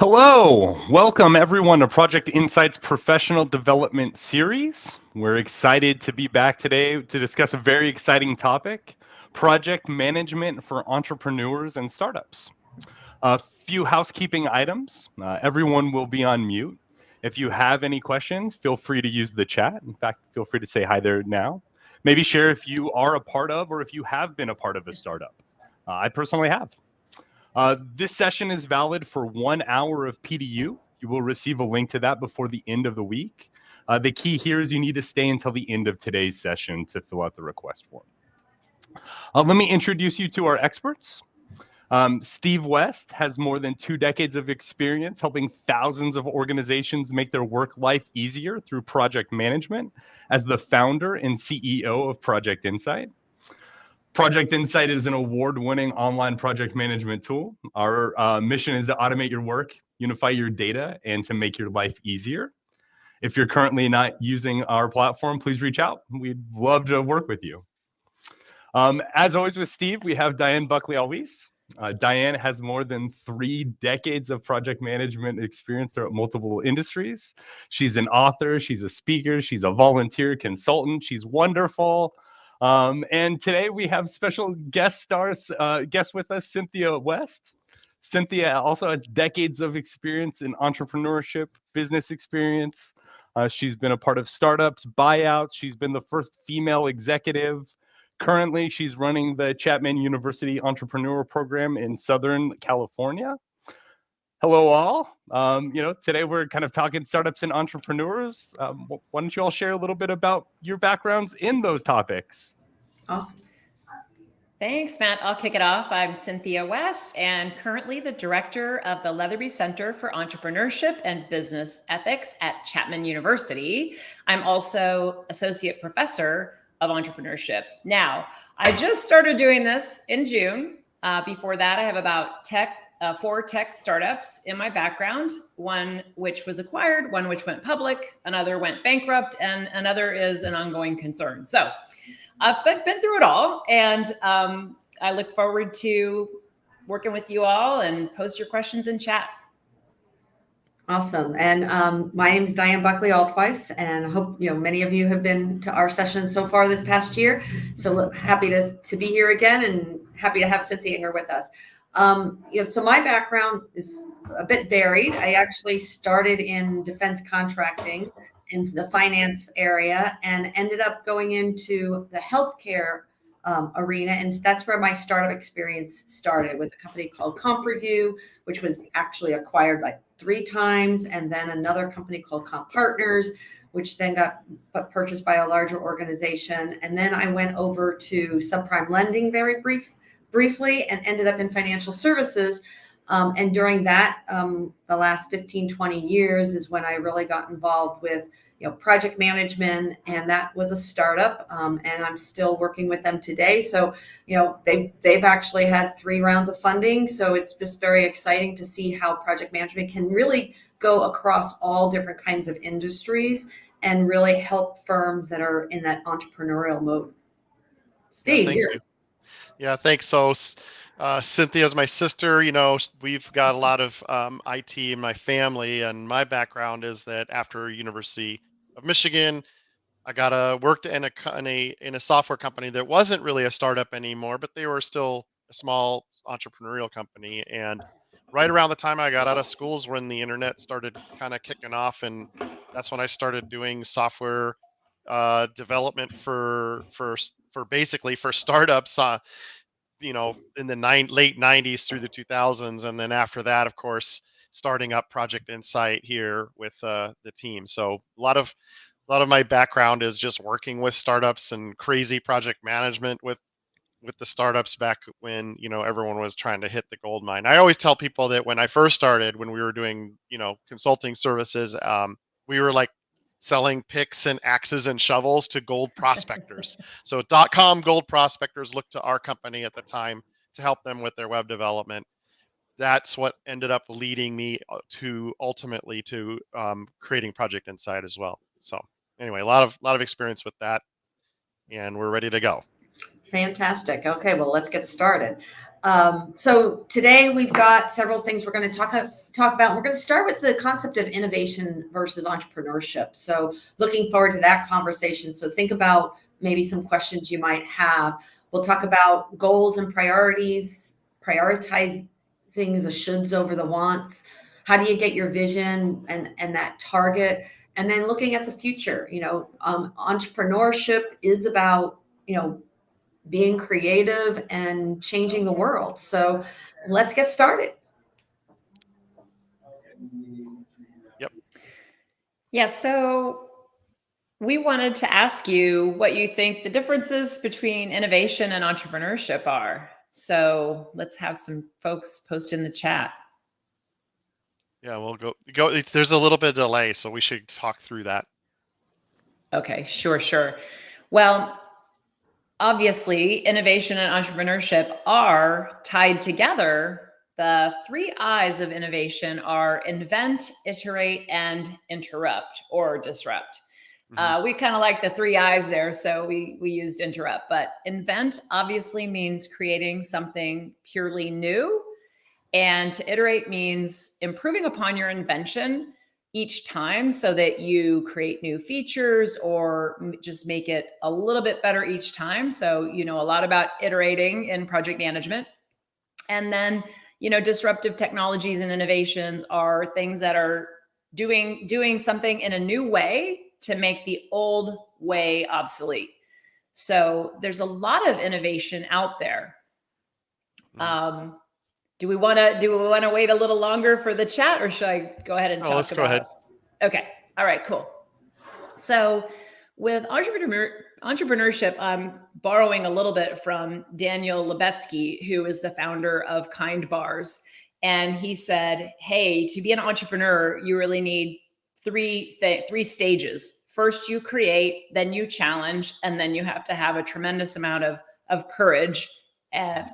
Hello, welcome everyone to Project Insight's Professional Development Series. We're excited to be back today to discuss a very exciting topic, project management for entrepreneurs and startups. A few housekeeping items. Everyone will be on mute. If you have any questions, feel free to use the chat. In fact, feel free to say hi there now. Maybe share if you are a part of or if you have been a part of a startup. I personally have. This session is valid for 1 hour of PDU. You will receive a link to that before the end of the week. The key here is you need to stay until the end of today's session to fill out the request form. Let me introduce you to our experts. Steve West has more than 2 decades of experience helping thousands of organizations make their work life easier through project management as the founder and CEO of Project Insight. Project Insight is an award-winning online project management tool. Our mission is to automate your work, unify your data, and to make your life easier. If you're currently not using our platform, please reach out. We'd love to work with you. As always with Steve, we have Diane Buckley-Altwies. Diane has more than 3 decades of project management experience throughout multiple industries. She's an author, she's a speaker, she's a volunteer consultant, she's wonderful. And today we have special guest with us, Cynthia West. Cynthia also has decades of experience in entrepreneurship, business experience. She's been a part of startups, buyouts. She's been the first female executive. Currently, she's running the Chapman University Entrepreneur Program in Southern California. Hello, all. Today we're kind of talking startups and entrepreneurs. Why don't you all share a little bit about your backgrounds in those topics? Awesome. Thanks, Matt. I'll kick it off. I'm Cynthia West and currently the director of the Leatherby Center for Entrepreneurship and Business Ethics at Chapman University. I'm also associate professor of entrepreneurship. Now, I just started doing this in June. Before that, I have about 4 tech startups in my background, one which was acquired, one which went public, another went bankrupt, and another is an ongoing concern. So I've been through it all, and I look forward to working with you all and post your questions in chat. Awesome. And my name is Diane Buckley-Altwies, and I hope many of you have been to our sessions so far this past year. So happy to be here again, and happy to have Cynthia here with us. So my background is a bit varied. I actually started in defense contracting in the finance area and ended up going into the healthcare arena. And that's where my startup experience started, with a company called CompReview, which was actually acquired like 3 times. And then another company called Comp Partners, which then got purchased by a larger organization. And then I went over to subprime lending very briefly and ended up in financial services. And during that, the last 15, 20 years is when I really got involved with project management, and that was a startup, and I'm still working with them today. So, they've actually had 3 rounds of funding. So it's just very exciting to see how project management can really go across all different kinds of industries and really help firms that are in that entrepreneurial mode. Steve, thank you. Yeah, thanks. So Cynthia's my sister. We've got a lot of IT in my family, and my background is that after University of Michigan, I worked in a software company that wasn't really a startup anymore, but they were still a small entrepreneurial company. And right around the time I got out of school is when the internet started kind of kicking off, and that's when I started doing software development for basically for startups. In the late 90s through the 2000s. And then after that, of course, starting up Project Insight here with the team. So a lot of my background is just working with startups and crazy project management with the startups back when, everyone was trying to hit the gold mine. I always tell people that when I first started, when we were doing, consulting services, we were like selling picks and axes and shovels to gold prospectors. So .com gold prospectors looked to our company at the time to help them with their web development. That's what ended up leading me to ultimately to creating Project Insight as well. So anyway, a lot of experience with that, and we're ready to go. Fantastic. Okay, well, let's get started. So today we've got several things we're going to talk about. We're going to start with the concept of innovation versus entrepreneurship. So looking forward to that conversation. So think about maybe some questions you might have. We'll talk about goals and priorities, prioritizing the shoulds over the wants. How do you get your vision and that target? And then looking at the future, entrepreneurship is about, being creative and changing the world. So let's get started. Yep. Yeah, so we wanted to ask you what you think the differences between innovation and entrepreneurship are. So let's have some folks post in the chat. Yeah, we'll go. There's a little bit of delay, so we should talk through that. Okay, sure. Well, obviously, innovation and entrepreneurship are tied together. The 3 I's of innovation are invent, iterate, and interrupt or disrupt. We kind of like the 3 I's there, so we used interrupt. But invent obviously means creating something purely new. And to iterate means improving upon your invention each time so that you create new features or just make it a little bit better each time. So, a lot about iterating in project management. And then, disruptive technologies and innovations are things that are doing something in a new way to make the old way obsolete. So there's a lot of innovation out there. Do we want to wait a little longer for the chat, or should I go ahead and talk about it? Let's go ahead. Okay. All right, cool. So with entrepreneurship, I'm borrowing a little bit from Daniel Lebetsky, who is the founder of Kind Bars. And he said, hey, to be an entrepreneur, you really need three stages. First, you create, then you challenge, and then you have to have a tremendous amount of courage.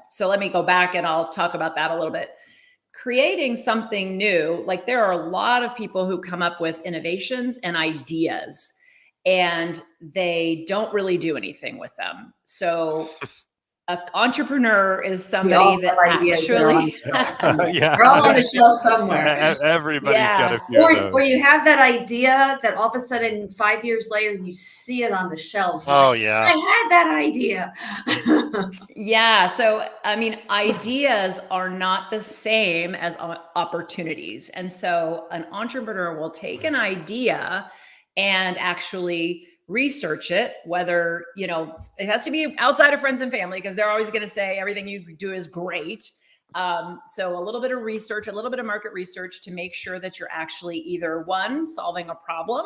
So let me go back and I'll talk about that a little bit. Creating something new, like there are a lot of people who come up with innovations and ideas, and they don't really do anything with them. So an entrepreneur is somebody that actually, they're all on the shelf somewhere. Everybody's got a few of those. Or you have that idea that all of a sudden 5 years later you see it on the shelf. Oh yeah, I had that idea. Yeah. So I mean, ideas are not the same as opportunities, and so an entrepreneur will take an idea and actually research it, whether, it has to be outside of friends and family, because they're always going to say everything you do is great. So a little bit of research, a little bit of market research to make sure that you're actually either 1, solving a problem,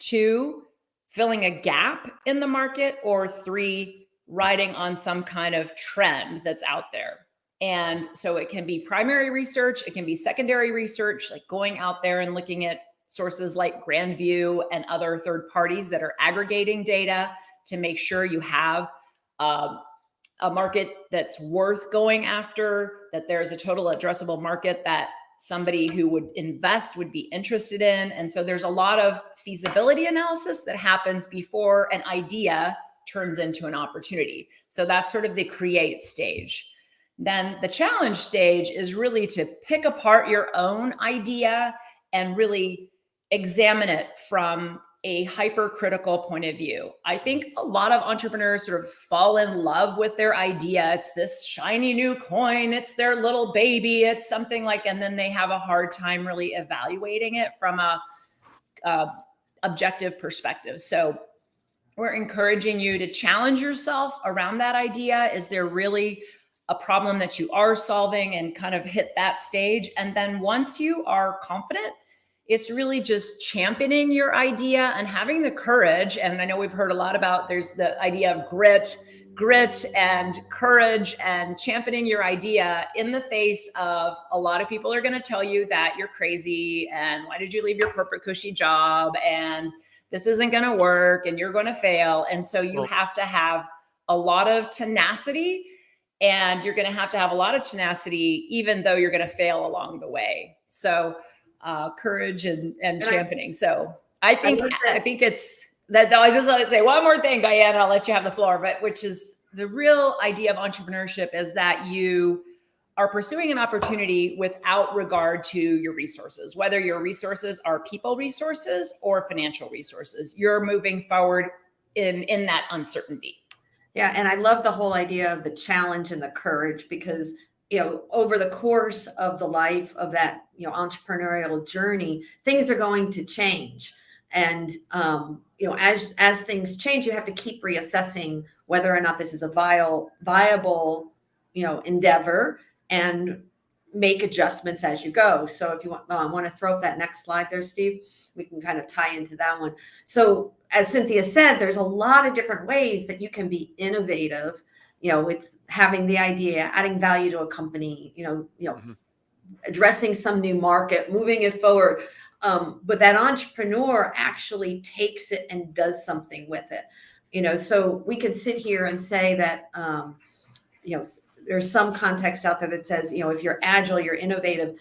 2, filling a gap in the market, or 3, riding on some kind of trend that's out there. And so it can be primary research, it can be secondary research, like going out there and looking at sources like Grandview and other third parties that are aggregating data to make sure you have a market that's worth going after, that there's a total addressable market that somebody who would invest would be interested in. And so there's a lot of feasibility analysis that happens before an idea turns into an opportunity. So that's sort of the create stage. Then the challenge stage is really to pick apart your own idea and really examine it from a hypercritical point of view. I think a lot of entrepreneurs sort of fall in love with their idea. It's this shiny new coin, it's their little baby, it's something like, and then they have a hard time really evaluating it from a objective perspective. So we're encouraging you to challenge yourself around that idea. Is there really a problem that you are solving, and kind of hit that stage? And then once you are confident, it's really just championing your idea and having the courage. And I know we've heard a lot about, there's the idea of grit and courage, and championing your idea in the face of a lot of people are going to tell you that you're crazy, and why did you leave your corporate cushy job, and this isn't going to work, and you're going to fail. And so you have to have a lot of tenacity, and you're going to have a lot of tenacity, even though you're going to fail along the way. So courage and championing. So I think it's that. I just want to say one more thing, Diane, I'll let you have the floor, but which is the real idea of entrepreneurship is that you are pursuing an opportunity without regard to your resources, whether your resources are people resources or financial resources. You're moving forward in that uncertainty. Yeah, and I love the whole idea of the challenge and the courage, because over the course of the life of that entrepreneurial journey, things are going to change, and as things change, you have to keep reassessing whether or not this is a viable endeavor, and make adjustments as you go. So if you want to throw up that next slide there, Steve, we can kind of tie into that one. So as Cynthia said, there's a lot of different ways that you can be innovative. It's having the idea, adding value to a company, addressing some new market, moving it forward. But that entrepreneur actually takes it and does something with it. So we could sit here and say that, there's some context out there that says, if you're agile, you're innovative,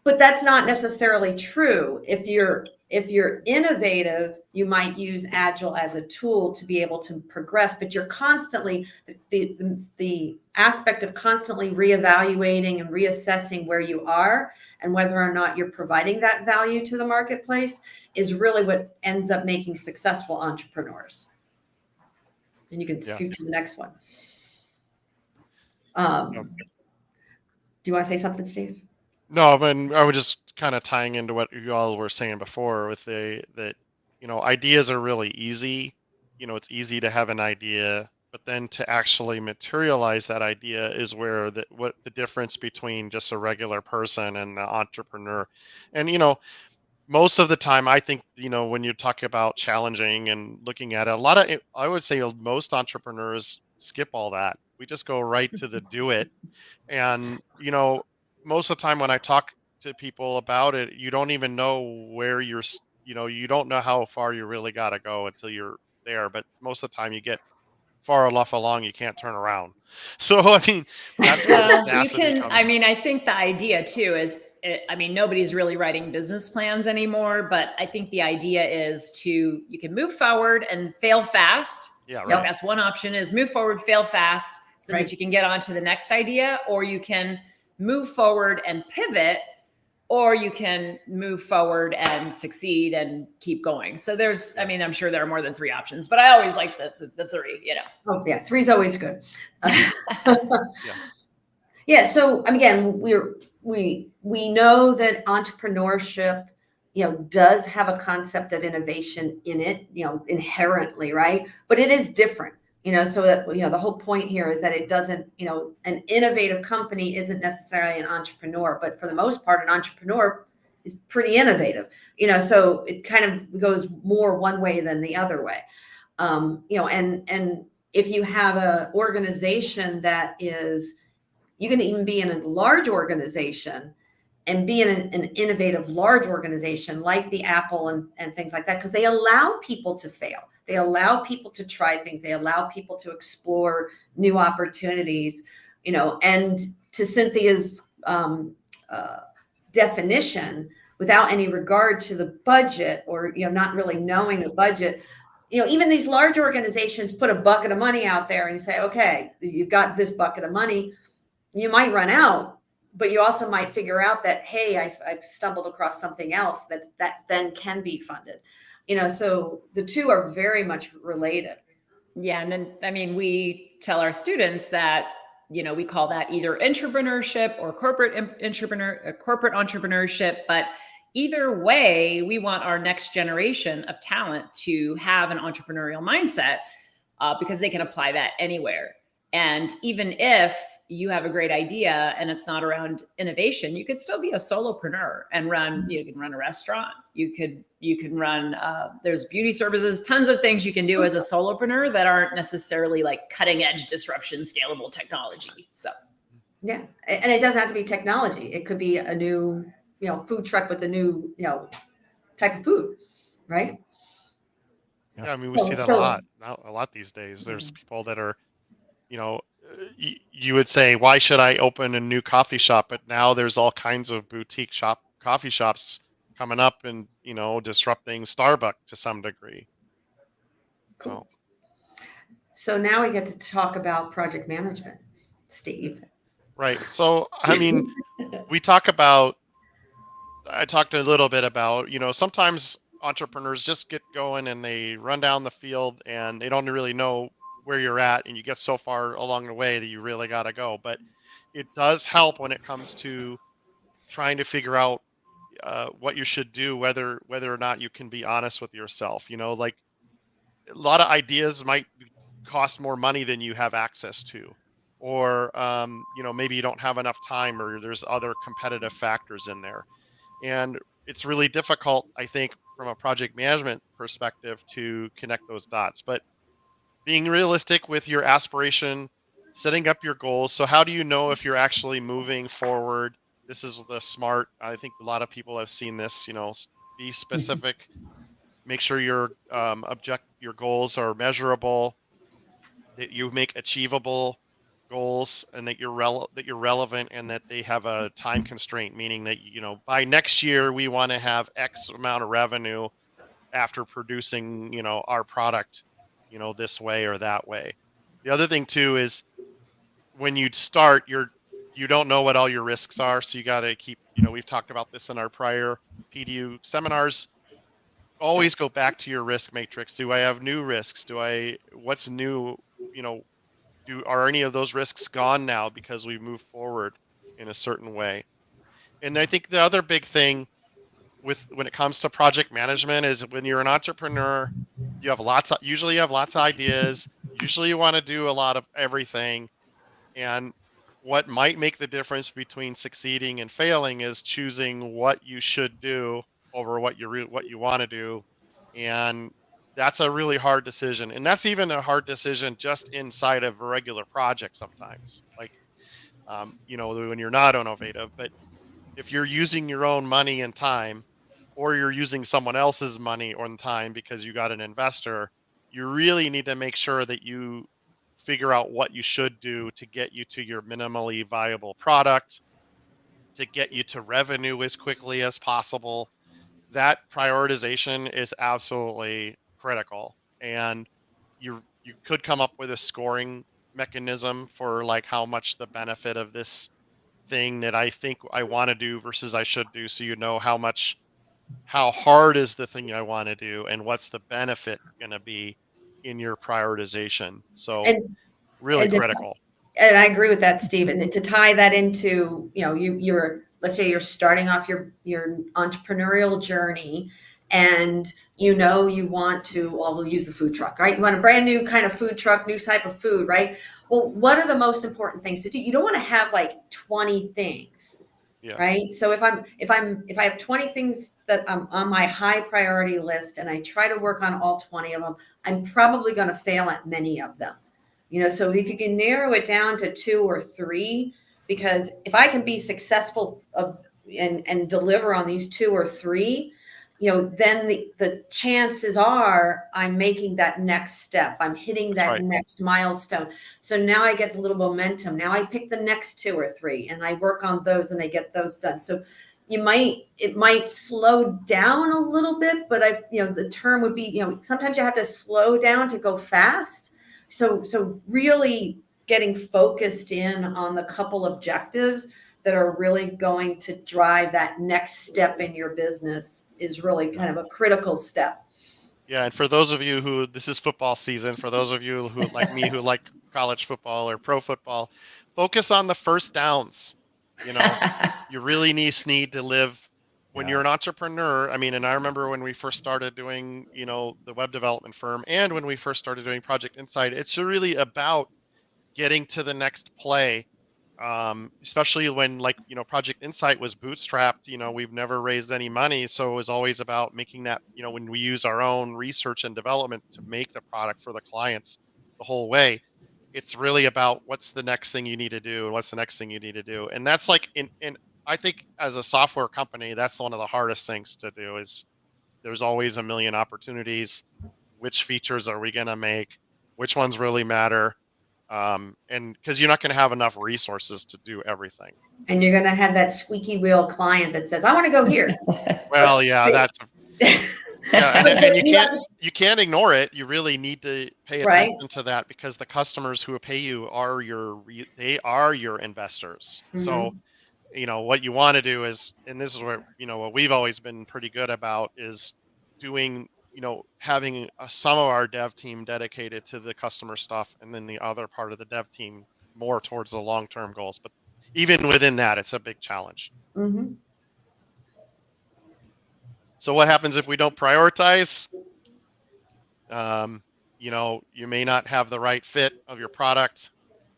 but that's not necessarily true. If you're innovative, you might use agile as a tool to be able to progress, but you're constantly, the aspect of constantly reevaluating and reassessing where you are and whether or not you're providing that value to the marketplace is really what ends up making successful entrepreneurs. And you can scoot to the next one. Do you want to say something, Steve? No, I mean, I was just kind of tying into what you all were saying before with that ideas are really easy. It's easy to have an idea, but then to actually materialize that idea is where what the difference between just a regular person and the entrepreneur. And most of the time, I think when you talk about challenging and looking at it, I would say most entrepreneurs skip all that. We just go right to the do it. And most of the time when I talk to people about it, you don't even know where you don't know how far you really got to go until you're there. But most of the time you get far enough along, you can't turn around. So, I mean, that's where the tenacity comes. I mean, I think the idea too is, nobody's really writing business plans anymore, but I think the idea is you can move forward and fail fast. Yeah, right. That's one option, is move forward, fail fast, so that you can get on to the next idea, or you can move forward and pivot, or you can move forward and succeed and keep going. So I'm sure there are more than three options, but I always like the three, Oh yeah, three's always good. Yeah. So again, we know that entrepreneurship, does have a concept of innovation in it, inherently, right? But it is different. So that, the whole point here is that it doesn't, an innovative company isn't necessarily an entrepreneur, but for the most part, an entrepreneur is pretty innovative, so it kind of goes more one way than the other way. And if you have an organization that is, you can even be in a large organization and be in an innovative large organization like the Apple and things like that, because they allow people to fail. They allow people to try things. They allow people to explore new opportunities, and to Cynthia's definition, without any regard to the budget or, not really knowing the budget, even these large organizations put a bucket of money out there and say, okay, you've got this bucket of money. You might run out, but you also might figure out that, hey, I've stumbled across something else that then can be funded. So the two are very much related. Yeah. And then, we tell our students that, we call that either entrepreneurship or corporate entrepreneurship, but either way, we want our next generation of talent to have an entrepreneurial mindset, because they can apply that anywhere. And even if you have a great idea and it's not around innovation, you could still be a solopreneur and you can run a restaurant. You can run, there's beauty services, tons of things you can do as a solopreneur that aren't necessarily like cutting edge disruption, scalable technology. So, yeah. And it doesn't have to be technology. It could be a new, food truck with a new, type of food, right? Yeah. We see that a lot these days. There's people that are, you would say, why should I open a new coffee shop? But now there's all kinds of boutique coffee shops coming up and, disrupting Starbucks to some degree. Cool. So now we get to talk about project management, Steve. Right. So, I mean, we talk about, I talked a little bit about, sometimes entrepreneurs just get going and they run down the field and they don't really know where you're at, and you get so far along the way that you really got to go. But it does help when it comes to trying to figure out what you should do, whether or not you can be honest with yourself. Like a lot of ideas might cost more money than you have access to, or maybe you don't have enough time, or there's other competitive factors in there, and it's really difficult, I think, from a project management perspective to connect those dots. But being realistic with your aspiration, setting up your goals. So how do you know if you're actually moving forward? This is the smart, I think a lot of people have seen this, be specific, make sure your goals are measurable, that you make achievable goals, and that you're relevant, and that they have a time constraint, meaning that by next year we want to have X amount of revenue after producing our product this way or that way. The other thing too is when you start, you don't know what all your risks are, so you got to keep, we've talked about this in our prior PDU seminars. Always go back to your risk matrix. Do I have new risks? What's new? Are any of those risks gone now because we move forward in a certain way? And I think the other big thing when it comes to project management is when you're an entrepreneur, usually you have lots of ideas. Usually you want to do a lot of everything. And what might make the difference between succeeding and failing is choosing what you should do over what you want to do. And that's a really hard decision. And that's even a hard decision just inside of a regular project sometimes. Like, when you're not innovative, but if you're using your own money and time, or you're using someone else's money or time because you got an investor, you really need to make sure that you figure out what you should do to get you to your minimally viable product, to get you to revenue as quickly as possible. That prioritization is absolutely critical. And you could come up with a scoring mechanism for like how much the benefit of this thing that I think I want to do versus I should do, so how hard is the thing I want to do, and what's the benefit going to be in your prioritization. So really critical. And I agree with that, Steve. And to tie that into, you're let's say you're starting off your entrepreneurial journey, and you want to, we'll use the food truck, right? You want a brand new kind of food truck, new type of food, right? Well, what are the most important things to do? You don't want to have like 20 things. Yeah. Right. So if I have 20 things that I'm on my high priority list, and I try to work on all 20 of them, I'm probably going to fail at many of them. So if you can narrow it down to 2 or 3, because if I can be successful and deliver on these 2 or 3, then the chances are I'm making that next step. I'm hitting that next milestone. So now I get a little momentum. Now I pick the next 2 or 3 and I work on those and I get those done. So it might slow down a little bit, but the term would be, sometimes you have to slow down to go fast. So really getting focused in on the couple objectives that are really going to drive that next step in your business is really kind of a critical step. Yeah. And for those of you who, this is football season, for those of you who like me, who like college football or pro football, focus on the first downs. You really need to live when you're an entrepreneur. I mean, and I remember when we first started doing, the web development firm, and when we first started doing Project Insight, it's really about getting to the next play. Especially when Project Insight was bootstrapped, we've never raised any money. So it was always about making that, when we use our own research and development to make the product for the clients the whole way, it's really about what's the next thing you need to do and what's the next thing you need to do. And that's like I think as a software company, that's one of the hardest things to do. Is there's always a million opportunities. Which features are we going to make? Which ones really matter? And because you're not going to have enough resources to do everything. And you're going to have that squeaky wheel client that says, I want to go here. Well, yeah, Yeah, and Yeah. you can't ignore it. You really need to pay Right. attention to that, because the customers who pay you are they are your investors. So, Mhm. what you want to do is, and this is where, what we've always been pretty good about, is doing, having some of our dev team dedicated to the customer stuff, and then the other part of the dev team more towards the long-term goals. But even within that, it's a big challenge. Mhm. So what happens if we don't prioritize? You may not have the right fit of your product.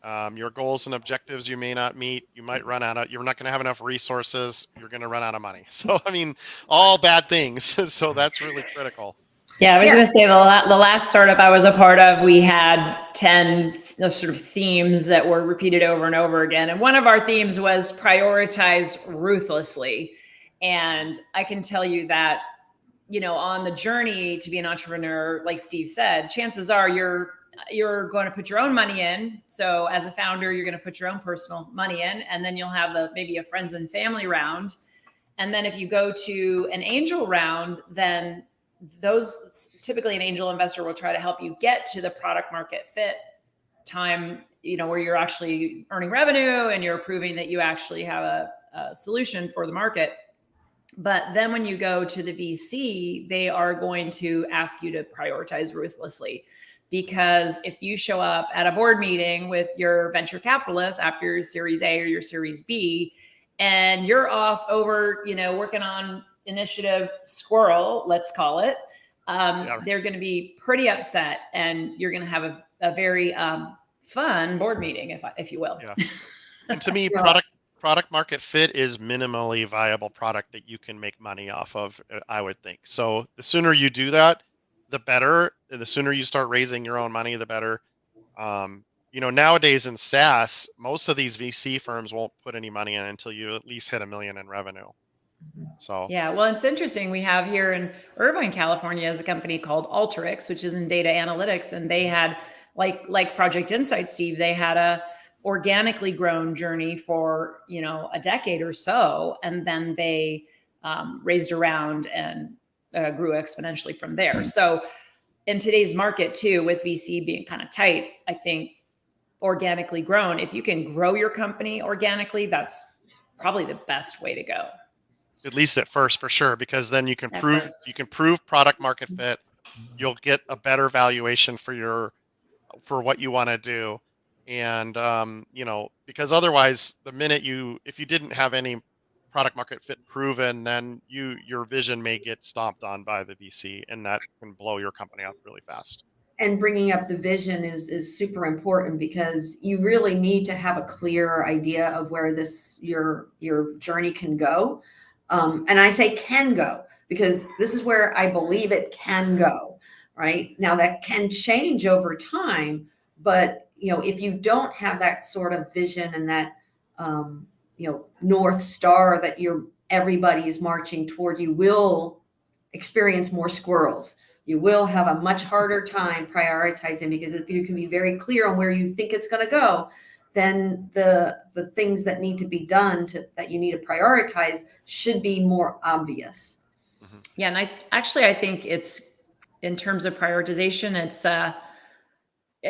Your goals and objectives you may not meet. You're not going to have enough resources. You're going to run out of money. So, I mean, all bad things. So that's really critical. Yeah, I was Yeah. going to say the last startup I was a part of, we had 10 sort of themes that were repeated over and over again. And one of our themes was prioritize ruthlessly. And I can tell you that, on the journey to be an entrepreneur, like Steve said, chances are you're going to put your own money in. So as a founder, you're going to put your own personal money in, and then you'll have maybe a friends and family round. And then if you go to an angel round, then typically an angel investor will try to help you get to the product market fit time, where you're actually earning revenue and you're proving that you actually have a solution for the market. But then when you go to the VC, they are going to ask you to prioritize ruthlessly. Because if you show up at a board meeting with your venture capitalist after your Series A or your Series B, and you're off over, working on initiative Squirrel, let's call it, Yeah. they're going to be pretty upset, and you're going to have a very fun board meeting, if you will. Yeah. And to me, Yeah. product market fit is minimally viable product that you can make money off of, I would think. So the sooner you do that, the better. The sooner you start raising your own money, the better. Nowadays in SaaS, most of these VC firms won't put any money in until you at least hit $1 million in revenue. So Yeah, well, it's interesting. We have here in Irvine, California, is a company called Alteryx, which is in data analytics, and they had like Project Insight, Steve. They had a organically grown journey for a decade or so, and then they raised around and grew exponentially from there. So in today's market too, with VC being kind of tight, I think organically grown, if you can grow your company organically, that's probably the best way to go. at least at first, for sure, because then you can At prove first. product market fit. You'll get a better valuation for what you want to do. And because otherwise, if you didn't have any product market fit proven, then your vision may get stomped on by the VC, and that can blow your company up really fast. And bringing up the vision is super important, because you really need to have a clear idea of where your journey can go. And I say can go, because this is where I believe it can go. Right now, that can change over time, but if you don't have that sort of vision and that North Star that everybody is marching toward, you will experience more squirrels. You will have a much harder time prioritizing, because if you can be very clear on where you think it's going to go, then the things that need to be done that you need to prioritize should be more obvious. Mm-hmm. Yeah, and I think it's, in terms of prioritization, it's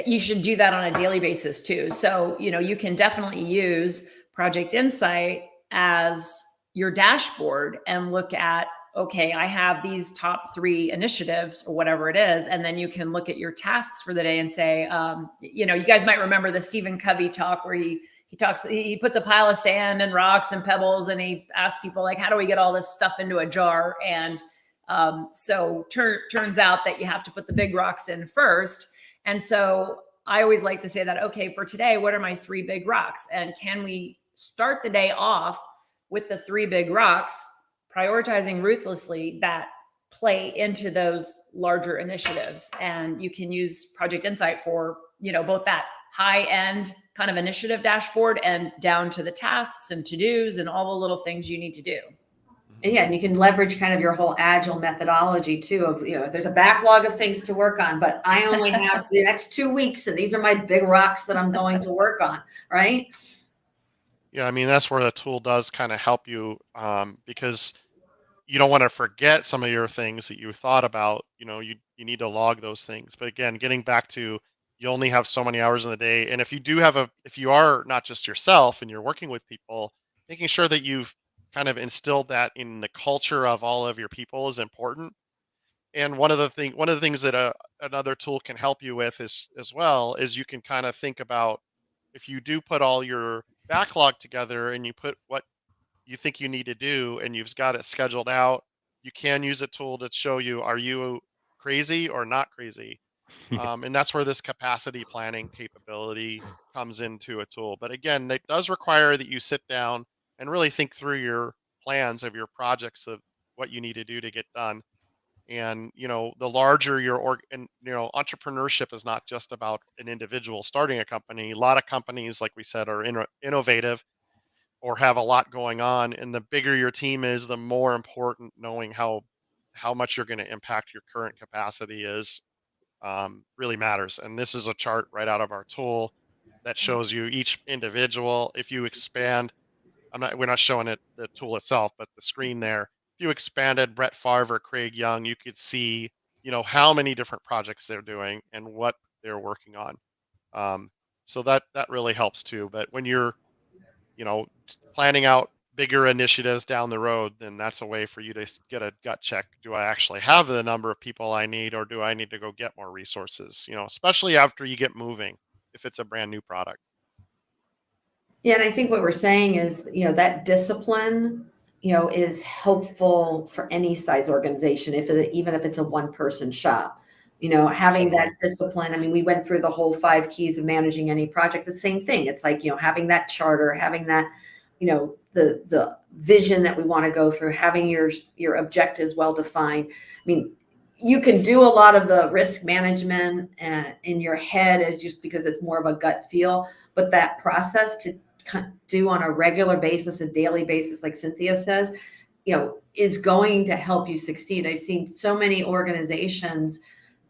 you should do that on a daily basis too. So you can definitely use Project Insight as your dashboard and look at, okay, I have these top 3 initiatives or whatever it is. And then you can look at your tasks for the day and say, you guys might remember the Stephen Covey talk where he puts a pile of sand and rocks and pebbles, and he asks people, like, how do we get all this stuff into a jar? And so turns out that you have to put the big rocks in first. And so I always like to say that, okay, for today, what are my 3 big rocks? And can we start the day off with the 3 big rocks, prioritizing ruthlessly, that play into those larger initiatives? And you can use Project Insight for, both that high end kind of initiative dashboard and down to the tasks and to-dos and all the little things you need to do. And yeah, and you can leverage kind of your whole agile methodology too, of, there's a backlog of things to work on, but I only have the next 2 weeks, and these are my big rocks that I'm going to work on. Right. Yeah. I mean, that's where the tool does kind of help you, because you don't want to forget some of your things that you thought about. You need to log those things. But again, getting back to, you only have so many hours in the day. And if you are not just yourself and you're working with people, making sure that you've kind of instilled that in the culture of all of your people is important. And one of the things that another tool can help you with is as well is you can kind of think about, if you do put all your backlog together and you put what you think you need to do and you've got it scheduled out, you can use a tool to show you, are you crazy or not crazy? And that's where this capacity planning capability comes into a tool. But again, it does require that you sit down and really think through your plans of your projects, of what you need to do to get done. And the larger your entrepreneurship is not just about an individual starting a company. A lot of companies, like we said, are innovative or have a lot going on, and the bigger your team is, the more important knowing how much you're going to impact your current capacity is, really matters. And this is a chart right out of our tool that shows you each individual. If you expand, we're not showing it, the tool itself, but the screen there, if you expanded Brett Favre or Craig Young, you could see how many different projects they're doing and what they're working on. So that really helps too. But when you're planning out bigger initiatives down the road, then that's a way for you to get a gut check. Do I actually have the number of people I need, or do I need to go get more resources? Especially after you get moving, if it's a brand new product. Yeah, and I think what we're saying is, that discipline, is helpful for any size organization, even if it's a one-person shop. Having that discipline. I mean, we went through the whole 5 keys of managing any project. The same thing. It's like, having that charter, having that, the vision that we want to go through, having your objectives well defined. I mean, you can do a lot of the risk management in your head, just because it's more of a gut feel, but that process to do on a regular basis, a daily basis, like Cynthia says, is going to help you succeed. I've seen so many organizations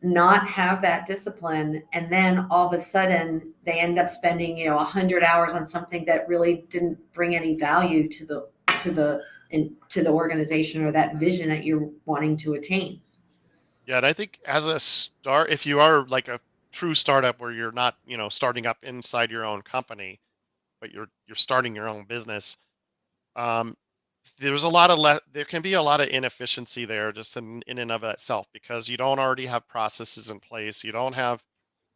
not have that discipline, and then all of a sudden they end up spending 100 hours on something that really didn't bring any value to the organization or that vision that you're wanting to attain. Yeah, and I think as a start, if you are like a true startup where you're not starting up inside your own company, but you're starting your own business, there's there can be a lot of inefficiency there, just in and of itself, because you don't already have processes in place. You don't have,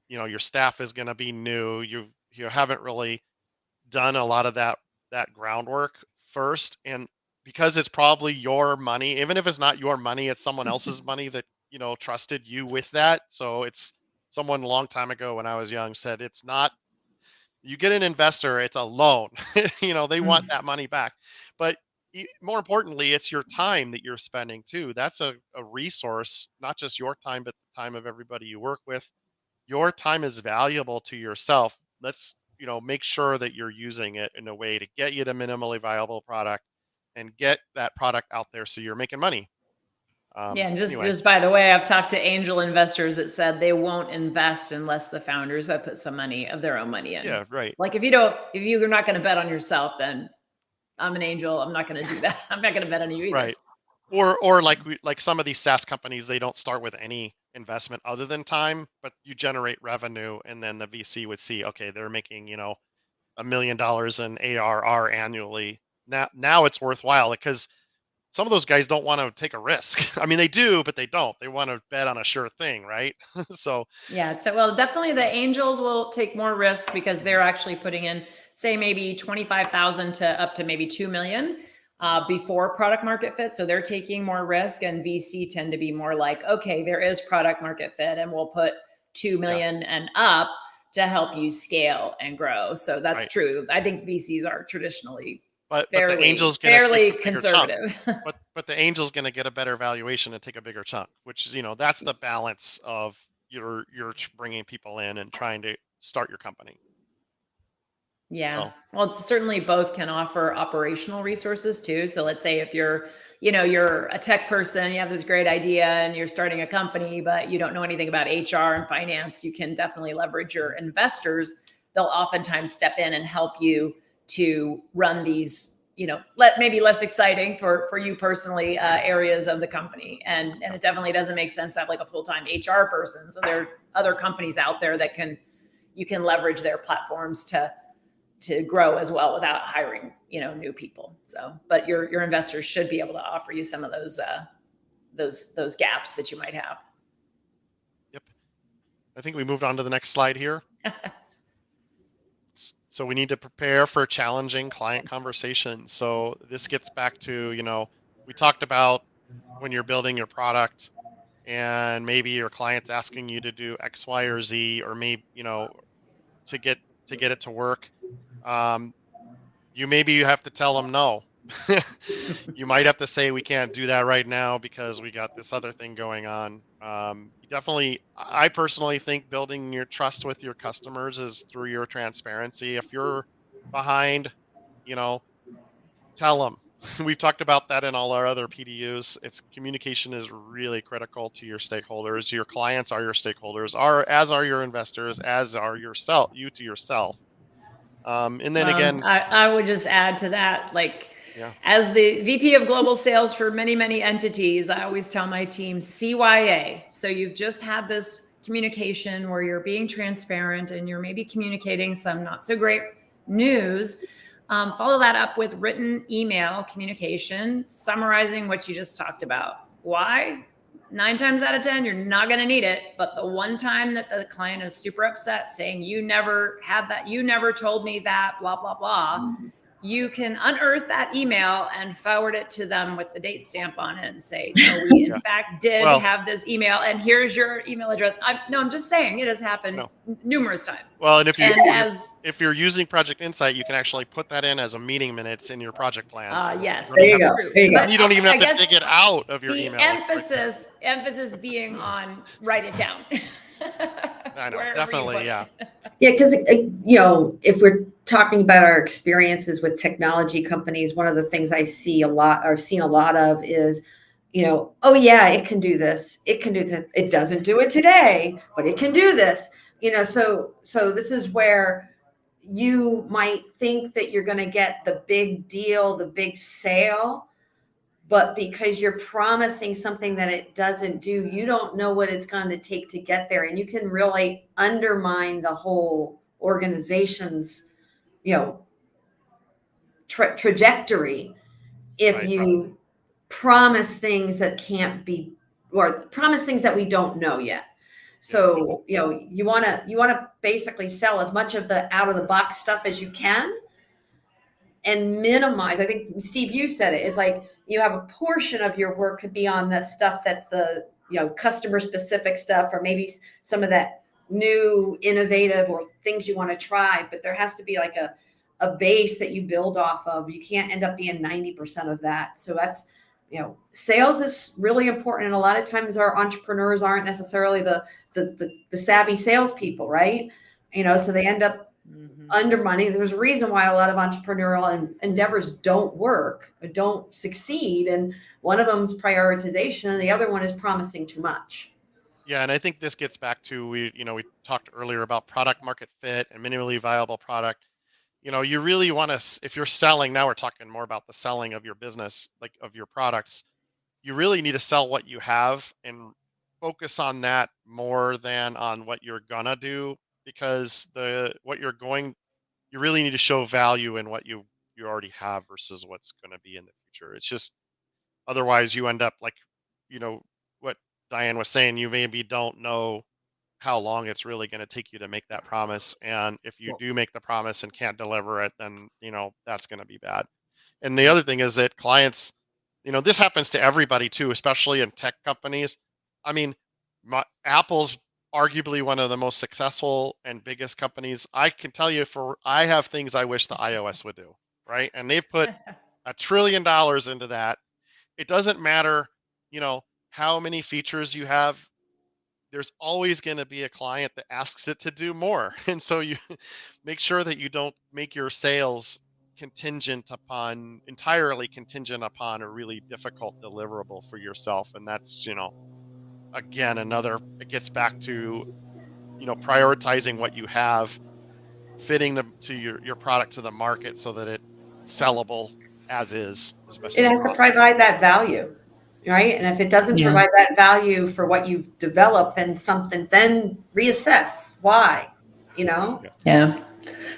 your staff is going to be new. You haven't really done a lot of that groundwork first. And because it's probably your money, even if it's not your money, it's someone else's money that trusted you with that. So it's someone a long time ago when I was young said, it's not, you get an investor, it's a loan. They want that money back. But more importantly, it's your time that you're spending too. That's a resource, not just your time, but the time of everybody you work with. Your time is valuable to yourself. Let's make sure that you're using it in a way to get you to minimally viable product and get that product out there so you're making money. Yeah, and Anyway. just by the way, I've talked to angel investors that said they won't invest unless the founders have put some money of their own money in. Yeah, right. Like if you're not going to bet on yourself, then I'm an angel. I'm not going to do that. I'm not going to bet on you either. Right. Or like some of these SaaS companies, they don't start with any investment other than time, but you generate revenue, and then the VC would see, okay, they're making $1 million in ARR annually. Now it's worthwhile, because some of those guys don't want to take a risk. I mean, they do, but they don't. They want to bet on a sure thing, right? So yeah. So well, definitely the angels will take more risks because they're actually putting in, say, maybe 25,000 to up to maybe 2 million before product market fit. So they're taking more risk, and VC tend to be more like, okay, there is product market fit, and we'll put 2 million and up to help you scale and grow. So that's true. I think VCs are traditionally but the angel's fairly conservative. but the angel's going to get a better valuation and take a bigger chunk, which is, that's the balance of you're bringing people in and trying to start your company. Yeah. So. Well, certainly both can offer operational resources too. So let's say if you're a tech person, you have this great idea and you're starting a company, but you don't know anything about HR and finance, you can definitely leverage your investors. They'll oftentimes step in and help you to run these maybe less exciting for you personally, areas of the company. And it definitely doesn't make sense to have like a full-time HR person. So there are other companies out there that you can leverage their platforms to grow as well without hiring, new people. So, but your investors should be able to offer you some of those gaps that you might have. Yep. I think we moved on to the next slide here. So we need to prepare for challenging client conversations. So this gets back to, we talked about when you're building your product and maybe your client's asking you to do X, Y, or Z, or maybe, to get it to work. You have to tell them no. You might have to say, we can't do that right now because we got this other thing going on. I personally think building your trust with your customers is through your transparency. If you're behind, tell them. We've talked about that in all our other PDUs. Communication is really critical to your stakeholders. Your clients are your stakeholders, as are your investors, as are you to yourself. And then again, I would just add to that, yeah. As the VP of Global Sales for many, many entities, I always tell my team CYA. So you've just had this communication where you're being transparent and you're maybe communicating some not so great news. Follow that up with written email communication, summarizing what you just talked about. Why? 9 times out of 10, you're not going to need it. But the one time that the client is super upset saying, you never had that, you never told me that, blah, blah, blah, you can unearth that email and forward it to them with the date stamp on it and say, no, we in fact did have this email and here's your email address. I'm just saying it has happened numerous times. Well, and if you're using Project Insight, you can actually put that in as a meeting minutes in your project plan. Yes. There you go. You don't even have to dig it out of your email. Emphasis being on write it down. I know, definitely, yeah. Yeah, because, if we're talking about our experiences with technology companies, one of the things I've seen a lot of is, oh yeah, it can do this. It can do this. It doesn't do it today, but it can do this. So this is where you might think that you're going to get the big deal, the big sale, but because you're promising something that it doesn't do, you don't know what it's going to take to get there. And you can really undermine the whole organization's, trajectory if you promise things that can't be, or promise things that we don't know yet. So, you want to basically sell as much of the out of the box stuff as you can and minimize. I think, Steve, you said it, is like you have a portion of your work could be on the stuff that's the, customer specific stuff, or maybe some of that new innovative or things you want to try, but there has to be like a base that you build off of. You can't end up being 90% of that. So that's, sales is really important. And a lot of times our entrepreneurs aren't necessarily the savvy salespeople, right? So they end up undermining. There's a reason why a lot of entrepreneurial endeavors don't work or don't succeed. And one of them is prioritization, and the other one is promising too much. Yeah, and I think this gets back to, we talked earlier about product market fit and minimally viable product. You really want to, if you're selling, now we're talking more about the selling of your business, like of your products, you really need to sell what you have and focus on that more than on what you're gonna do, because you really need to show value in what you already have versus what's going to be in the future. It's just, otherwise you end up like, what Diane was saying, you maybe don't know how long it's really going to take you to make that promise. And if you do make the promise and can't deliver it, then, that's going to be bad. And the other thing is that clients, this happens to everybody too, especially in tech companies. I mean, Apple's arguably one of the most successful and biggest companies. I can tell you, I have things I wish the iOS would do, right? And they've put $1 trillion into that. It doesn't matter, how many features you have. There's always going to be a client that asks it to do more. And so you make sure that you don't make your sales entirely contingent upon a really difficult deliverable for yourself. And that's, again, it gets back to, prioritizing what you have, fitting to your product to the market so that it's sellable, as is, as best It as has to possible. provide that value, right? And if it doesn't Yeah. provide that value for what you've developed, then reassess why, you know? Yeah.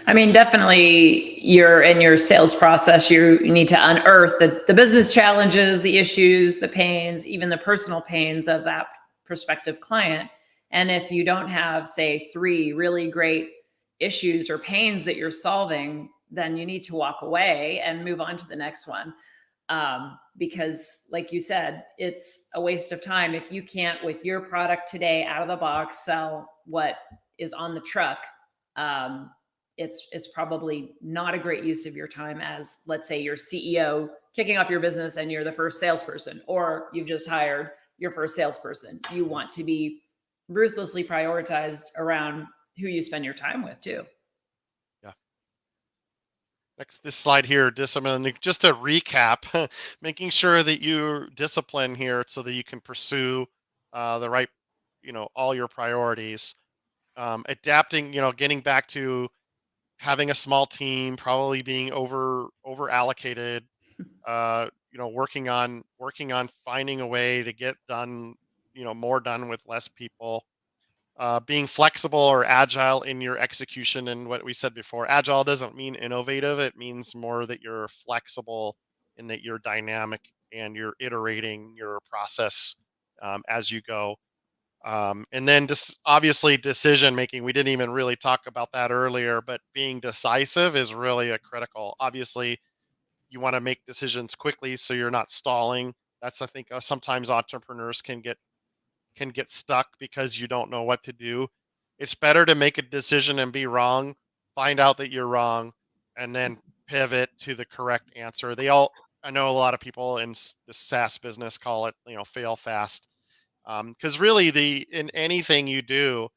I mean, definitely you're in your sales process, you need to unearth the business challenges, the issues, the pains, even the personal pains of that prospective client. And if you don't have, say, 3 really great issues or pains that you're solving, then you need to walk away and move on to the next one. Because like you said, it's a waste of time if you can't, with your product today out of the box, sell what is on the truck. It's probably not a great use of your time as, let's say, your CEO kicking off your business and you're the first salesperson, or you've just hired your first salesperson. You want to be ruthlessly prioritized around who you spend your time with too. Yeah. Next, this slide here, just to recap, making sure that you're disciplined here so that you can pursue the right, all your priorities. Adapting, getting back to having a small team, probably being over allocated, working on finding a way to get done, more done with less people. Being flexible or agile in your execution. And what we said before, agile doesn't mean innovative. It means more that you're flexible and that you're dynamic and you're iterating your process as you go. And then just obviously decision making. We didn't even really talk about that earlier, but being decisive is really a critical. Obviously, you want to make decisions quickly so you're not stalling. That's, I think, sometimes entrepreneurs can get stuck because you don't know what to do. It's better to make a decision and be wrong, find out that you're wrong, and then pivot to the correct answer. I know a lot of people in the SaaS business call it, fail fast. Because really, in anything you do,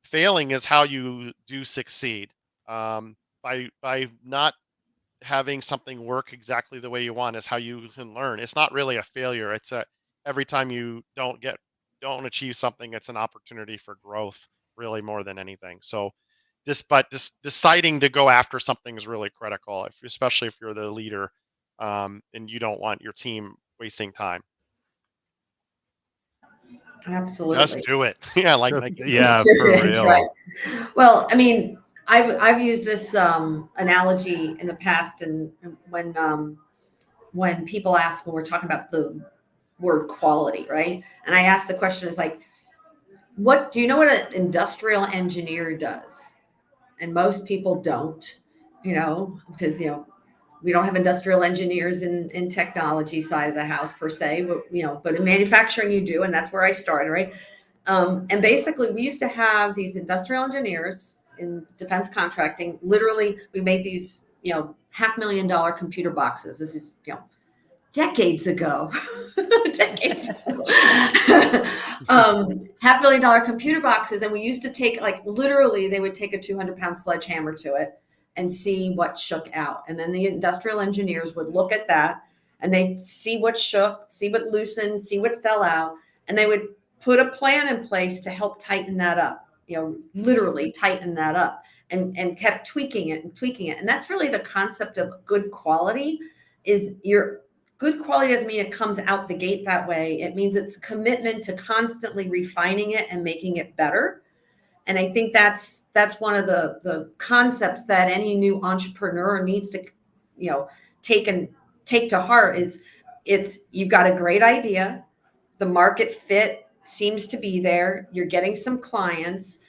failing is how you do succeed. By not having something work exactly the way you want is how you can learn. It's not really a failure. Every time you don't achieve something, it's an opportunity for growth, really, more than anything. So just deciding to go after something is really critical, especially if you're the leader, and you don't want your team wasting time. Absolutely. Just do it. Yeah, Yeah, for That's real. right. Well, I mean, I've used this analogy in the past, and when people ask, when we're talking about the word quality, right? And I ask the question is like, what do you know what an industrial engineer does? And most people don't, because we don't have industrial engineers in technology side of the house per se, but in manufacturing you do, and that's where I started, right? And basically, we used to have these industrial engineers in defense contracting. Literally, we made these, $500,000 computer boxes. This is, decades ago. Decades ago. $500,000 computer boxes. And we used to take, like, literally, they would take a 200-pound sledgehammer to it and see what shook out. And then the industrial engineers would look at that and they'd see what shook, see what loosened, see what fell out. And they would put a plan in place to help tighten that up, literally tighten that up, and kept tweaking it and tweaking it. And that's really the concept of good quality. Is your good quality doesn't mean it comes out the gate that way. It means it's a commitment to constantly refining it and making it better. And I think that's one of the concepts that any new entrepreneur needs to, take to heart. It's you've got a great idea, the market fit seems to be there, you're getting some clients.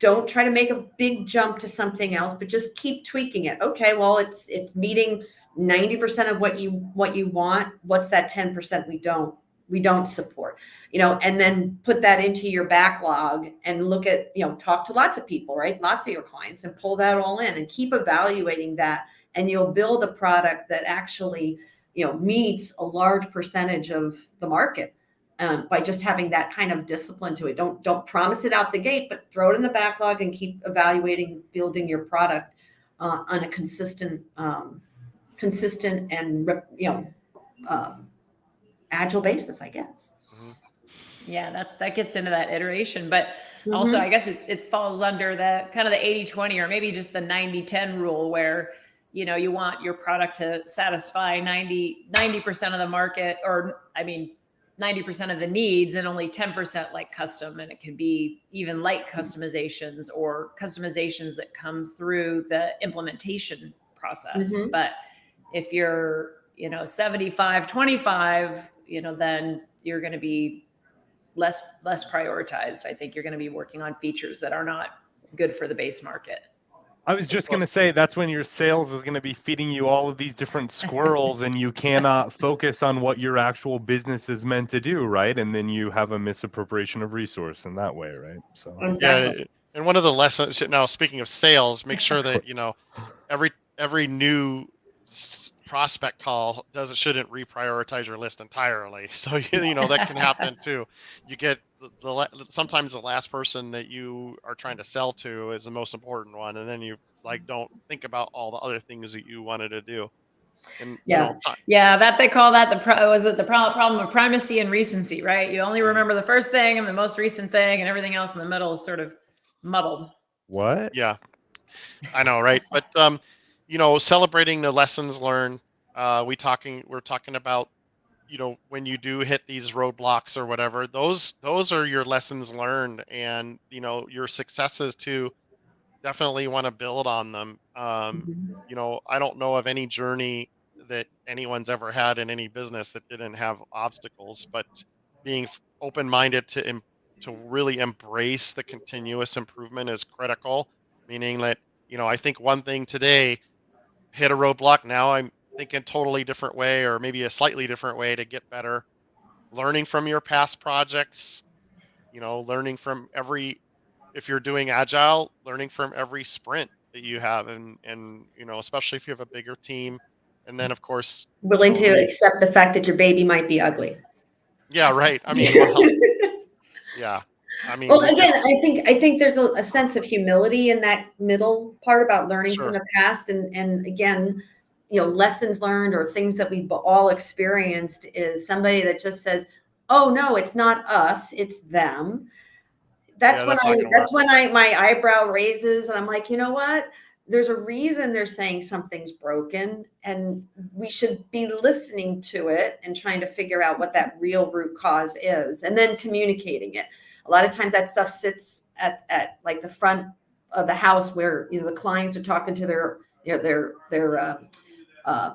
Don't try to make a big jump to something else, but just keep tweaking it. Okay, well, it's meeting 90% of what you want. What's that 10% we don't support? And then put that into your backlog and look at, talk to lots of people, right? Lots of your clients, and pull that all in and keep evaluating that. And you'll build a product that actually, meets a large percentage of the market. By just having that kind of discipline to it. Don't promise it out the gate, but throw it in the backlog and keep evaluating, building your product on a consistent and agile basis, I guess. Mm-hmm. Yeah, that gets into that iteration, but also I guess it falls under the kind of the 80-20 or maybe just the 90-10 rule, where you want your product to satisfy 90% of the market, or 90% of the needs, and only 10% like custom. And it can be even light customizations or customizations that come through the implementation process. Mhm. But if you're, 75-25, then you're going to be less prioritized. I think you're going to be working on features that are not good for the base market. I was just going to say that's when your sales is going to be feeding you all of these different squirrels and you cannot focus on what your actual business is meant to do, right? And then you have a misappropriation of resource in that way, right? So Exactly. Yeah, and one of the lessons now, speaking of sales, make sure that every new prospect call shouldn't reprioritize your list entirely. So that can happen too. You get sometimes the last person that you are trying to sell to is the most important one, and then you don't think about all the other things that you wanted to do. And Yeah. That they call that the problem of primacy and recency, right? You only remember the first thing and the most recent thing, and everything else in the middle is sort of muddled. What? Yeah, I know, right? But celebrating the lessons learned. We're talking about when you do hit these roadblocks or whatever, those are your lessons learned, and your successes too. Definitely want to build on them. Mhm. I don't know of any journey that anyone's ever had in any business that didn't have obstacles, but being open-minded to really embrace the continuous improvement is critical. Meaning that, I think one thing today, hit a roadblock. Now I'm thinking totally different way, or maybe a slightly different way to get better. Learning from your past projects, learning from if you're doing agile, learning from every sprint that you have, and especially if you have a bigger team. And then of course, Willing to accept the fact that your baby might be ugly. Yeah, right. I mean, well, yeah. I mean, Well, again, I think there's a sense of humility in that middle part about learning Sure. from the past, and again, lessons learned or things that we've all experienced is somebody that just says, "Oh no, it's not us, it's them." That's Yeah, when that's not gonna work. my eyebrow raises, and I'm like, you know what? There's a reason they're saying something's broken, and we should be listening to it and trying to figure out what that real root cause is, and then communicating it. A lot of times that stuff sits at like the front of the house where the clients are talking to their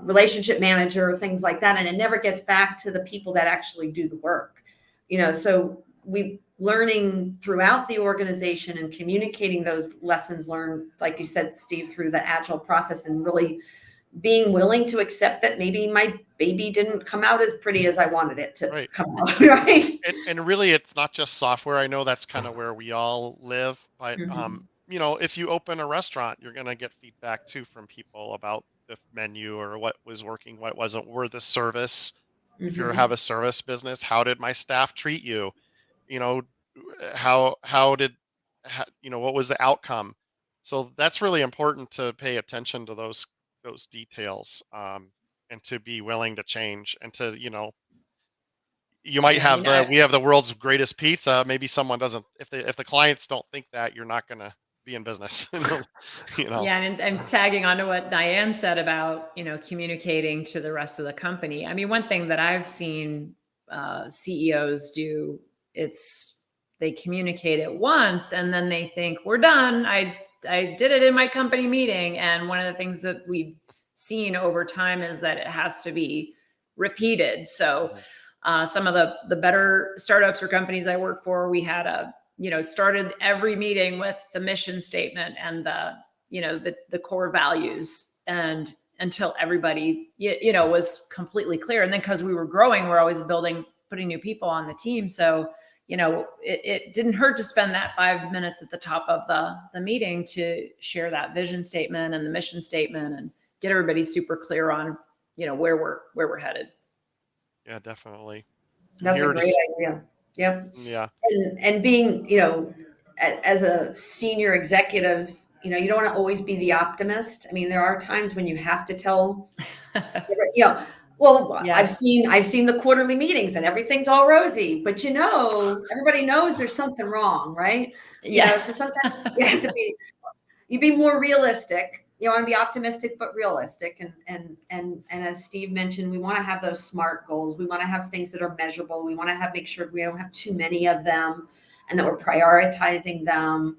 relationship manager, things like that, and it never gets back to the people that actually do the work. So we learning throughout the organization and communicating those lessons learned, like you said, Steve, through the agile process, and really being willing to accept that maybe my baby didn't come out as pretty as I wanted it to Right. come out, right? And really, it's not just software. I know that's kind of where we all live, but Mhm. if you open a restaurant, you're gonna get feedback too from people about the menu, or what was working, what wasn't, or the service. If you Mhm. have a service business, how did my staff treat you? You know, how did what was the outcome? So that's really important to pay attention to those details, and to be willing to change, and to you might Yeah, I have mean, we have the world's greatest pizza. Maybe someone doesn't. If the clients don't think that, you're not gonna be in business. Yeah, and I'm tagging on to what Diane said about, communicating to the rest of the company. I mean, one thing that I've seen CEOs do, they communicate it once and then they think, we're done. I did it in my company meeting. And one of the things that we've seen over time is that it has to be repeated. So some of the better startups or companies I work for, we had started every meeting with the mission statement and the core values, and until everybody was completely clear. And then because we were growing, we're always putting new people on the team. So it didn't hurt to spend that 5 minutes at the top of the meeting to share that vision statement and the mission statement, and get everybody super clear on where we're headed. Yeah, definitely. That's a great idea. Yep. Yeah. And being, as a senior executive, you don't want to always be the optimist. I mean, there are times when you have to tell, well, Yeah. I've seen the quarterly meetings and everything's all rosy, but everybody knows there's something wrong, right? Yeah. So sometimes you have to be more realistic. you want to be optimistic but realistic. And as Steve mentioned, we want to have those SMART goals. We want to have things that are measurable. We want to make sure we don't have too many of them, and that we're prioritizing them.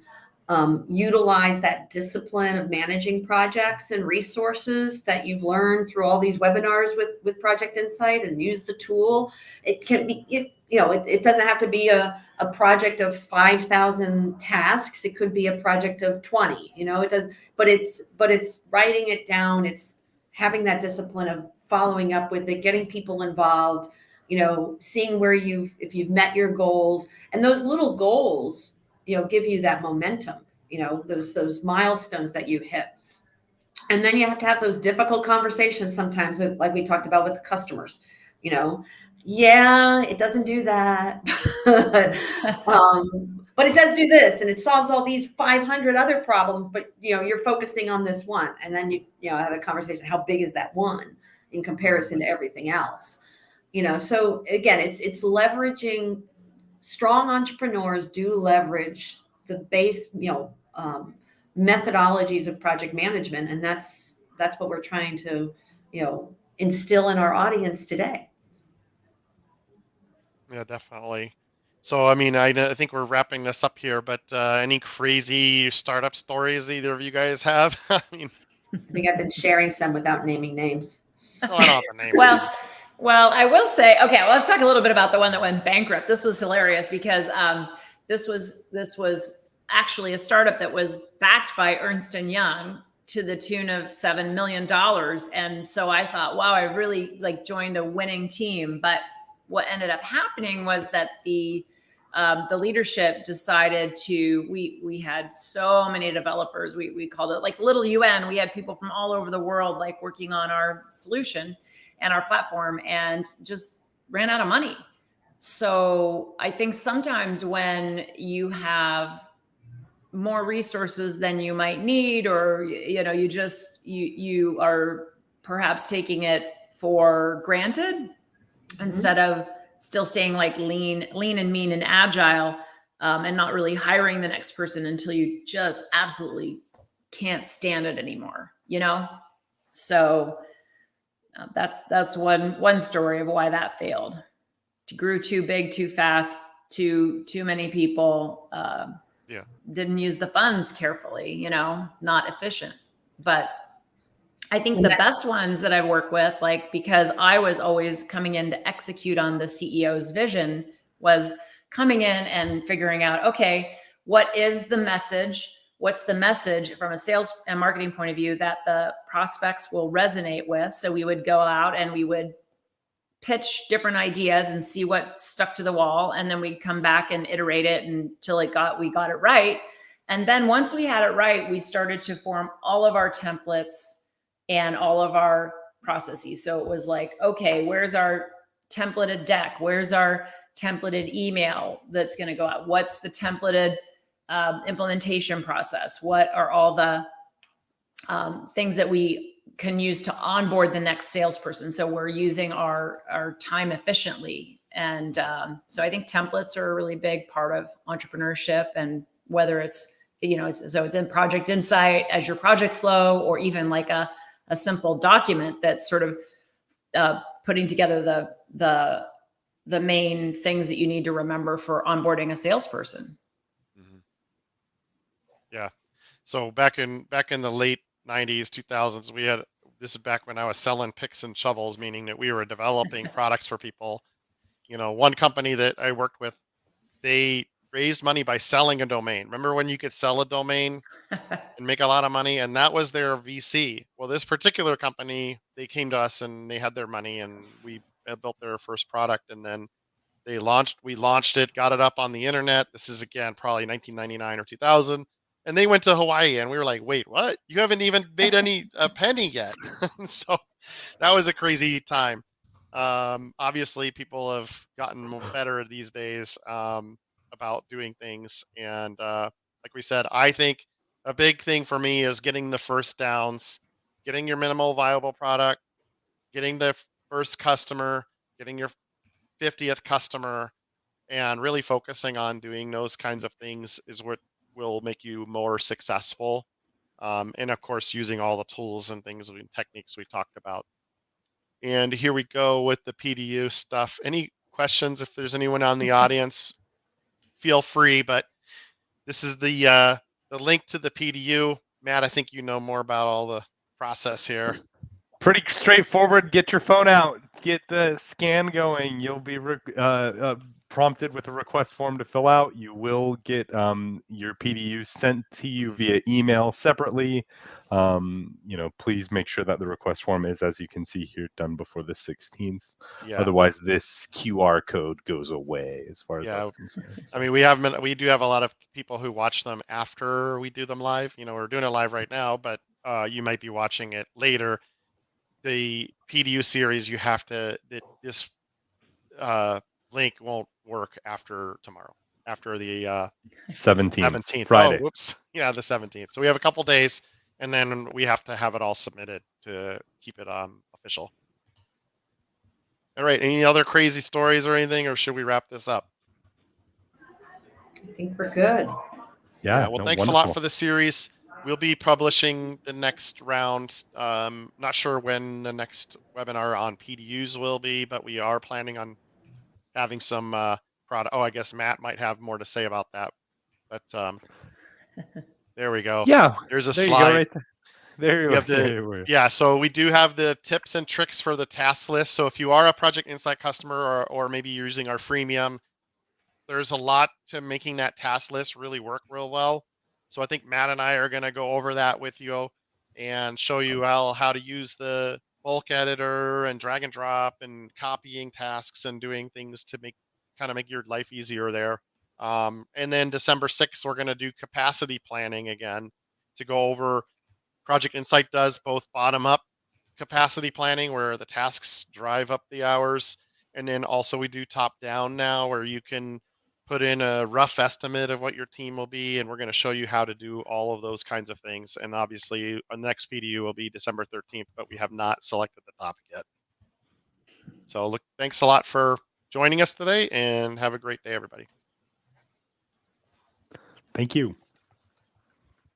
Utilize that discipline of managing projects and resources that you've learned through all these webinars with Project Insight, and use the tool. It can be, it doesn't have to be a project of 5,000 tasks. It could be a project of 20, it does, but it's writing it down. It's having that discipline of following up with it, getting people involved, seeing if you've met your goals, and those little goals, give you that momentum, those milestones that you hit. And then you have to have those difficult conversations sometimes with, like we talked about with the customers, yeah, it doesn't do that, but it does do this, and it solves all these 500 other problems, but you're focusing on this one. And then you have a conversation, how big is that one in comparison to everything else? So again, it's leveraging. Strong entrepreneurs do leverage the base, methodologies of project management, and that's what we're trying to, instill in our audience today. Yeah, definitely. So, I mean, I think we're wrapping this up here, but any crazy startup stories either of you guys have? I mean, I think I've been sharing some without naming names. I don't have to name Well, names. Well, I will say, okay, well, let's talk a little bit about the one that went bankrupt. This was hilarious because this was actually a startup that was backed by Ernst & Young to the tune of $7 million. And so I thought, wow, I really joined a winning team. But what ended up happening was that the leadership decided we had so many developers. We called it little UN. We had people from all over the world working on our solution and our platform, and just ran out of money. So I think sometimes when you have more resources than you might need, or you are perhaps taking it for granted, instead of still staying lean and mean and agile, and not really hiring the next person until you just absolutely can't stand it anymore. So that's one story of why that failed. It grew too big, too fast, too many people. Didn't use the funds carefully, not efficient. But I think the best ones that I've worked with, because I was always coming in to execute on the CEO's vision, was coming in and figuring out, okay, what is the message? What's the message from a sales and marketing point of view that the prospects will resonate with? So we would go out and we would pitch different ideas and see what stuck to the wall. And then we'd come back and iterate it until we got it right. And then once we had it right, we started to form all of our templates and all of our processes. So it was okay, where's our templated deck? Where's our templated email that's going to go out? What's the templated implementation process? What are all the things that we can use to onboard the next salesperson, so we're using our time efficiently? And so I think templates are a really big part of entrepreneurship, and whether it's so it's in Project Insight as your project flow, or even a simple document that's sort of putting together the main things that you need to remember for onboarding a salesperson. Yeah. So back in the late 90s, 2000s, this is back when I was selling picks and shovels, meaning that we were developing products for people. One company that I worked with, they raised money by selling a domain. Remember when you could sell a domain and make a lot of money? And that was their VC. Well, this particular company, they came to us and they had their money, and we built their first product, and then we launched it, got it up on the internet. This is again probably 1999 or 2000. And they went to Hawaii, and we were like, wait, what? You haven't even made a penny yet. So that was a crazy time. Obviously, people have gotten better these days about doing things. And like we said, I think a big thing for me is getting the first downs, getting your minimal viable product, getting the first customer, getting your 50th customer, and really focusing on doing those kinds of things is what will make you more successful. and of course, using all the tools and things and techniques we talked about. And here we go with the PDU stuff. Any questions? If there's anyone on the audience, feel free. But this is the link to the PDU. Matt, I think you know more about all the process here. Pretty straightforward. Get your phone out, get the scan going. You'll be prompted with a request form to fill out. You will get your PDU sent to you via email separately. Please make sure that the request form is, as you can see here, done before the 16th. Yeah. Otherwise, this QR code goes away as far as that's concerned. I mean, we do have a lot of people who watch them after we do them live. We're doing it live right now, but you might be watching it later. The PDU series, you have to, this link won't work after tomorrow, after the 17th. Friday. Oh, whoops. Yeah, the 17th. So we have a couple days, and then we have to have it all submitted to keep it official. All right. Any other crazy stories or anything, or should we wrap this up? I think we're good. Yeah. Well, thanks a lot for the series. We'll be publishing the next round. Not sure when the next webinar on PDUs will be, but we are planning on having some product. Oh, I guess Matt might have more to say about that. But there we go. Yeah. There's a there slide. You go right there you have yeah, so we do have the tips and tricks for the task list. So if you are a Project Insight customer, or maybe you're using our freemium, there's a lot to making that task list really work real well. So I think Matt and I are going to go over that with you and show you how to use the bulk editor and drag and drop and copying tasks and doing things to make your life easier there. And then December 6th, we're going to do capacity planning again to go over. Project Insight does both bottom up capacity planning, where the tasks drive up the hours. And then also we do top down now, where you can put in a rough estimate of what your team will be, and we're going to show you how to do all of those kinds of things. And obviously, our next PDU will be December 13th, but we have not selected the topic yet. So look, thanks a lot for joining us today, and have a great day, everybody. Thank you.